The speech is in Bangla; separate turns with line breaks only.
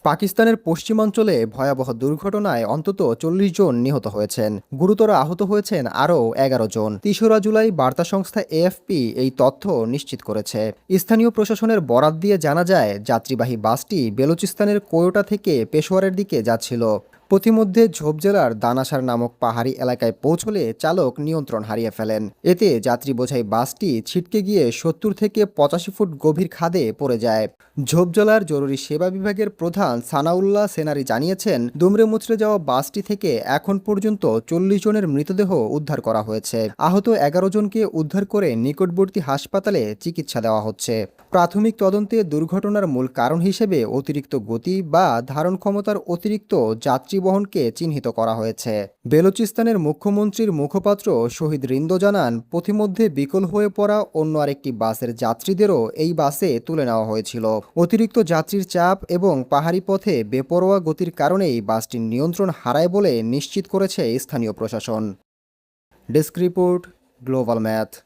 পাকিস্তানের পশ্চিমাঞ্চলে ভয়াবহ দুর্ঘটনায় অন্তত ৪০ জন নিহত হয়েছেন, গুরুতর আহত হয়েছেন আরও ১১ জন। ৩রা জুলাই বার্তা সংস্থা এএফপি এই তথ্য নিশ্চিত করেছে। স্থানীয় প্রশাসনের বরাত দিয়ে জানা যায়, যাত্রীবাহী বাসটি বেলুচিস্তানের কোয়োটা থেকে পেশোয়ারের দিকে যাচ্ছিল। পথিমধ্যে ঝোপ জেলার দানাসার নামক পাহাড়ি এলাকায় পৌঁছলে চালক নিয়ন্ত্রণ হারিয়ে ফেলেন। এতে যাত্রী বোঝাই বাসটি ছিটকে গিয়ে ৭০ থেকে ৮৫ ফুট গভীর খাদে পড়ে যায়। ঝোপ জেলার জরুরি সেবা বিভাগের প্রধান সানাউল্লাহ সেনারি জানিয়েছেন, দুমড়ে মুচড়ে যাওয়া বাসটি থেকে এখন পর্যন্ত ৪০ জনের মৃতদেহ উদ্ধার করা হয়েছে। আহত ১১ জনকে উদ্ধার করে নিকটবর্তী হাসপাতালে চিকিৎসা দেওয়া হচ্ছে। প্রাথমিক তদন্তে দুর্ঘটনার মূল কারণ হিসেবে অতিরিক্ত গতি বা ধারণ ক্ষমতার অতিরিক্ত যাত্রী বহনকে চিহ্নিত করা হয়েছে। বেলুচিস্তানের মুখ্যমন্ত্রীর মুখপাত্র শহীদ রিন্দো জানান, পথিমধ্যে বিকল হয়ে পড়া অন্য আরেকটি বাসের যাত্রীদেরও এই বাসে তুলে নেওয়া হয়েছিল। অতিরিক্ত যাত্রীর চাপ এবং পাহাড়ি পথে বেপরোয়া গতির কারণেই বাসটির নিয়ন্ত্রণ হারায় বলে নিশ্চিত করেছে স্থানীয় প্রশাসন। Desk report, global math.